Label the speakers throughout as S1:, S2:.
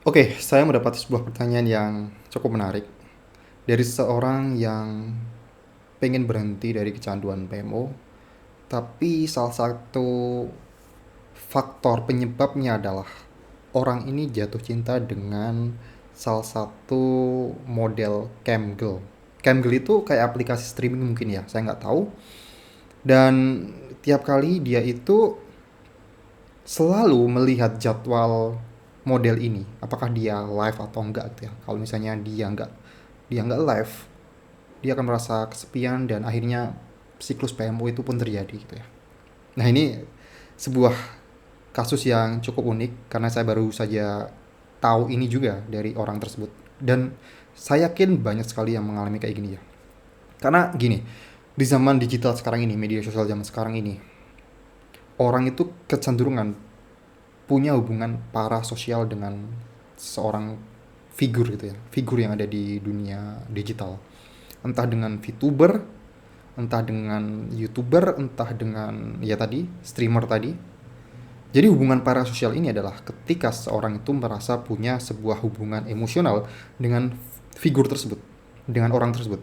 S1: Oke, saya mendapat sebuah pertanyaan yang cukup menarik dari seseorang yang pengen berhenti dari kecanduan PMO, tapi salah satu faktor penyebabnya adalah orang ini jatuh cinta dengan salah satu model Camgirl. Camgirl itu kayak aplikasi streaming mungkin ya, saya nggak tahu. Dan tiap kali dia itu selalu melihat jadwal model ini, apakah dia live atau enggak gitu ya. Kalau misalnya dia enggak live, dia akan merasa kesepian dan akhirnya siklus PMO itu pun terjadi gitu ya. Nah, ini sebuah kasus yang cukup unik karena saya baru saja tahu ini juga dari orang tersebut, dan saya yakin banyak sekali yang mengalami kayak gini ya. Karena gini, di zaman digital sekarang ini, media sosial zaman sekarang ini, orang itu kecenderungan punya hubungan parasosial dengan seorang figur gitu ya, figur yang ada di dunia digital, entah dengan VTuber, entah dengan YouTuber, entah dengan ya tadi streamer tadi. Jadi hubungan parasosial ini adalah ketika seorang itu merasa punya sebuah hubungan emosional dengan figur tersebut, dengan orang tersebut.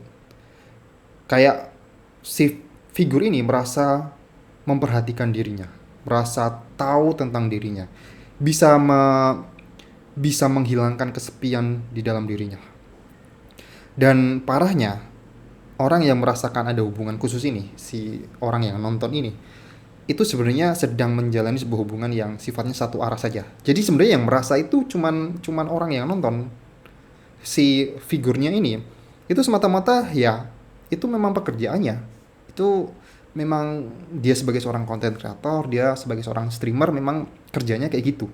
S1: Kayak si figur ini merasa memperhatikan dirinya, merasa tahu tentang dirinya, bisa bisa menghilangkan kesepian di dalam dirinya. Dan parahnya, orang yang merasakan ada hubungan khusus ini, si orang yang nonton ini, itu sebenarnya sedang menjalani sebuah hubungan yang sifatnya satu arah saja. Jadi sebenarnya yang merasa itu cuman orang yang nonton, si figurnya ini. Itu semata-mata ya, itu memang pekerjaannya. Itu memang dia sebagai seorang content creator, dia sebagai seorang streamer memang kerjanya kayak gitu.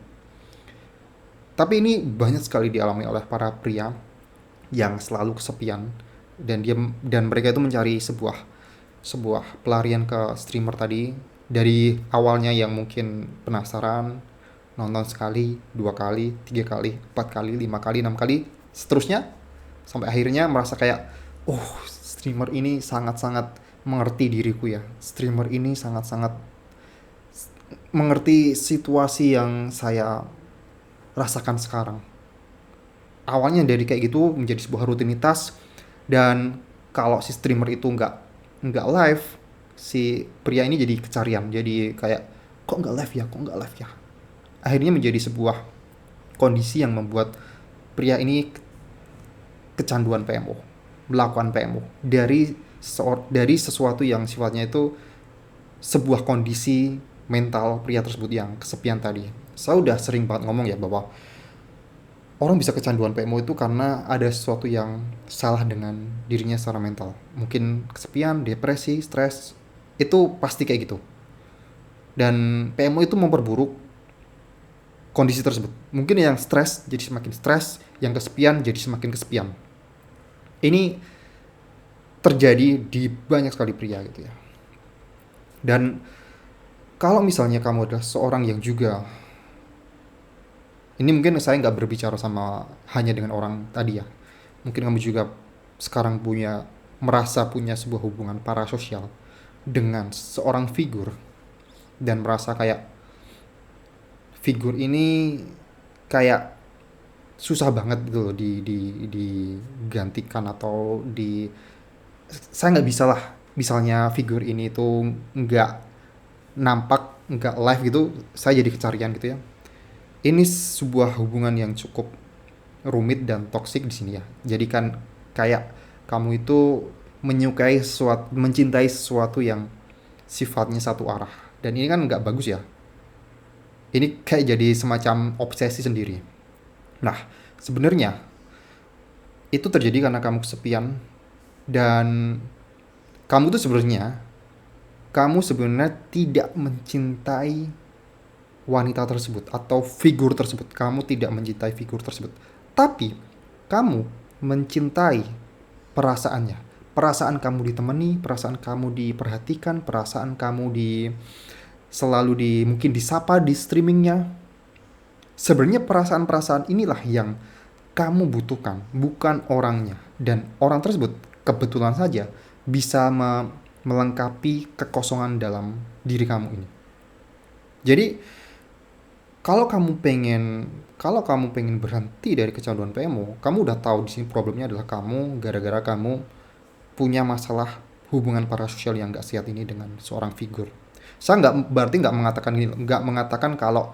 S1: Tapi ini banyak sekali dialami oleh para pria yang selalu kesepian, dan mereka itu mencari sebuah sebuah pelarian ke streamer tadi. Dari awalnya yang mungkin penasaran, nonton sekali, dua kali, tiga kali, empat kali, lima kali, enam kali, seterusnya, sampai akhirnya merasa kayak, oh, streamer ini sangat-sangat mengerti diriku ya, streamer ini sangat-sangat mengerti situasi yang saya rasakan sekarang. Awalnya dari kayak gitu menjadi sebuah rutinitas, dan kalau si streamer itu nggak live, si pria ini jadi kecarian, jadi kayak, kok nggak live ya, kok nggak live ya. Akhirnya menjadi sebuah kondisi yang membuat pria ini kecanduan PMO, melakukan PMO dari sesuatu yang sifatnya itu sebuah kondisi mental pria tersebut yang kesepian tadi. Saya udah sering banget ngomong ya bahwa orang bisa kecanduan PMO itu karena ada sesuatu yang salah dengan dirinya secara mental. Mungkin kesepian, depresi, stres, itu pasti kayak gitu. Dan PMO itu memperburuk kondisi tersebut. Mungkin yang stres jadi semakin stres, yang kesepian jadi semakin kesepian. Ini terjadi di banyak sekali pria gitu ya. Dan kalau misalnya kamu adalah seorang yang juga, ini mungkin saya nggak berbicara sama hanya dengan orang tadi ya, mungkin kamu juga sekarang merasa punya sebuah hubungan parasosial dengan seorang figur, dan merasa kayak figur ini kayak susah banget gitu loh digantikan, atau saya nggak bisa lah, misalnya figur ini tuh nggak nampak, nggak live gitu, saya jadi kecarian gitu ya. Ini sebuah hubungan yang cukup rumit dan toksik di sini ya. Jadi kan kayak kamu itu mencintai sesuatu yang sifatnya satu arah, dan ini kan nggak bagus ya. Ini kayak jadi semacam obsesi sendiri. Nah, sebenarnya itu terjadi karena kamu kesepian, dan kamu sebenarnya tidak mencintai wanita tersebut atau figur tersebut. Kamu tidak mencintai figur tersebut, tapi kamu mencintai perasaannya. Perasaan kamu ditemani, perasaan kamu diperhatikan, perasaan kamu selalu mungkin disapa di streamingnya. Sebenarnya perasaan-perasaan inilah yang kamu butuhkan, bukan orangnya. Dan orang tersebut kebetulan saja bisa melengkapi kekosongan dalam diri kamu ini. Jadi Kalau kamu pengen berhenti dari kecanduan PMO, kamu udah tahu di sini problemnya adalah kamu gara-gara kamu punya masalah hubungan parasosial yang gak sehat ini dengan seorang figur. Saya nggak mengatakan nggak mengatakan kalau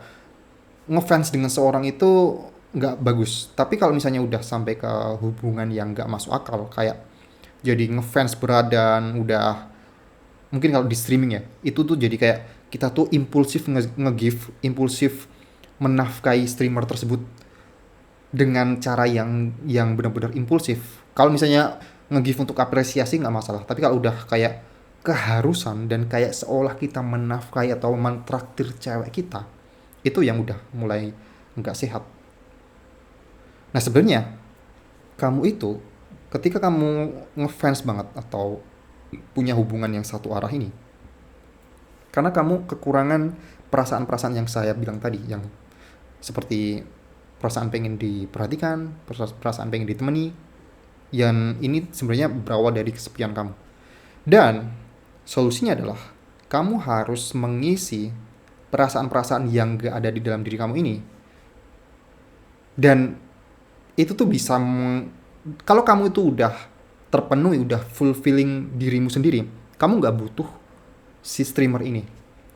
S1: ngefans dengan seorang itu nggak bagus. Tapi kalau misalnya udah sampai ke hubungan yang nggak masuk akal, kayak jadi ngefans berat dan udah mungkin kalau di streaming ya, itu tuh jadi kayak kita tuh impulsif nge-give, impulsif menafkahi streamer tersebut dengan cara yang benar-benar impulsif. Kalau misalnya nge-give untuk apresiasi nggak masalah, tapi kalau udah kayak keharusan dan kayak seolah kita menafkahi atau mentraktir cewek kita, itu yang udah mulai nggak sehat. Nah sebenarnya kamu itu ketika kamu ngefans banget atau punya hubungan yang satu arah ini, karena kamu kekurangan perasaan-perasaan yang saya bilang tadi, yang seperti perasaan pengen diperhatikan, perasaan pengen ditemani, yang ini sebenarnya berawal dari kesepian kamu. Dan solusinya adalah kamu harus mengisi perasaan-perasaan yang gak ada di dalam diri kamu ini. Dan itu tuh bisa kalau kamu itu udah terpenuhi, udah fulfilling dirimu sendiri, kamu gak butuh si streamer ini,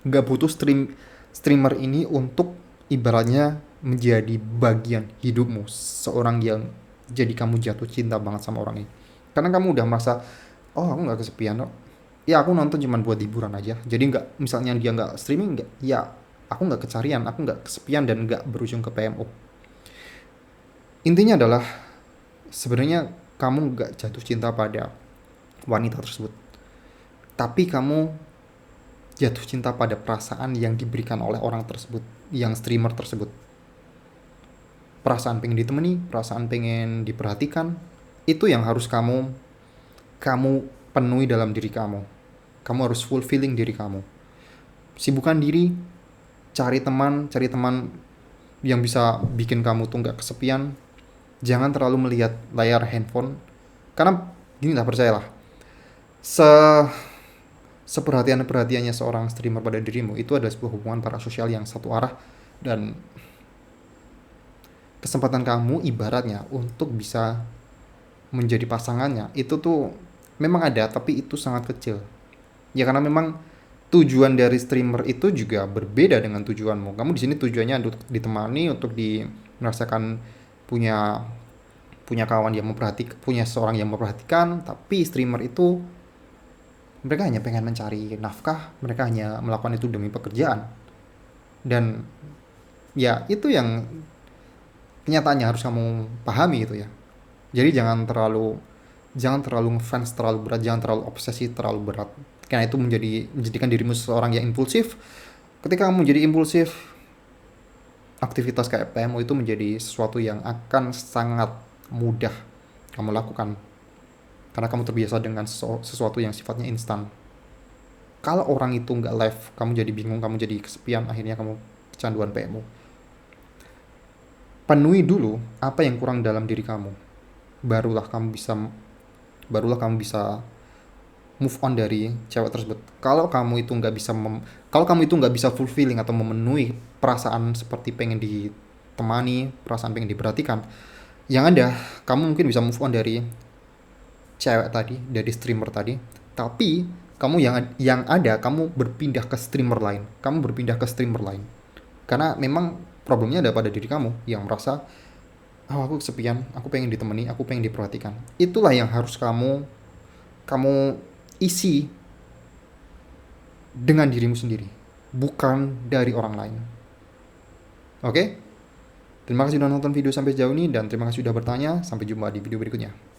S1: gak butuh streamer ini untuk ibaratnya menjadi bagian hidupmu, seorang yang jadi kamu jatuh cinta banget sama orang ini, karena kamu udah merasa, oh aku nggak kesepian kok, ya aku nonton cuma buat hiburan aja. Jadi nggak, misalnya dia nggak streaming, nggak, ya aku nggak kecarian, aku nggak kesepian dan nggak berujung ke PMO. Intinya adalah sebenarnya kamu nggak jatuh cinta pada wanita tersebut, tapi kamu jatuh cinta pada perasaan yang diberikan oleh orang tersebut, yang streamer tersebut. Perasaan pengen ditemani, perasaan pengen diperhatikan, itu yang harus kamu kamu penuhi dalam diri kamu. Kamu harus fulfilling diri kamu. Sibukkan diri, cari teman yang bisa bikin kamu tuh nggak kesepian. Jangan terlalu melihat layar handphone, karena gini lah, percayalah, se seperhatiannya seorang streamer pada dirimu itu adalah sebuah hubungan parasosial yang satu arah, dan kesempatan kamu ibaratnya untuk bisa menjadi pasangannya itu tuh memang ada, tapi itu sangat kecil. Ya karena memang tujuan dari streamer itu juga berbeda dengan tujuanmu. Kamu di sini tujuannya untuk ditemani, untuk merasakan punya punya kawan yang memperhatikan, punya seorang yang memperhatikan. Tapi streamer itu mereka hanya pengen mencari nafkah, mereka hanya melakukan itu demi pekerjaan. Dan ya itu yang kenyataannya harus kamu pahami itu ya. Jadi jangan terlalu ngefans terlalu berat, jangan terlalu obsesi terlalu berat. Karena itu menjadikan dirimu seorang yang impulsif. Ketika kamu menjadi impulsif, aktivitas kayak PMO itu menjadi sesuatu yang akan sangat mudah kamu lakukan. Karena kamu terbiasa dengan sesuatu yang sifatnya instan. Kalau orang itu nggak live, kamu jadi bingung, kamu jadi kesepian, akhirnya kamu kecanduan PMO. Penuhi dulu apa yang kurang dalam diri kamu. Barulah kamu bisa move on dari cewek tersebut. Kalau kamu itu nggak bisa fulfilling atau memenuhi perasaan seperti pengen ditemani, perasaan pengen diperhatikan, yang ada kamu mungkin bisa move on dari cewek tadi, dari streamer tadi, tapi kamu yang ada kamu berpindah ke streamer lain, karena memang problemnya ada pada diri kamu yang merasa, oh aku kesepian, aku pengen ditemani, aku pengen diperhatikan. Itulah yang harus kamu isi dengan dirimu sendiri, bukan dari orang lain. Oke? Terima kasih sudah nonton video sampai sejauh ini, dan terima kasih sudah bertanya. Sampai jumpa di video berikutnya.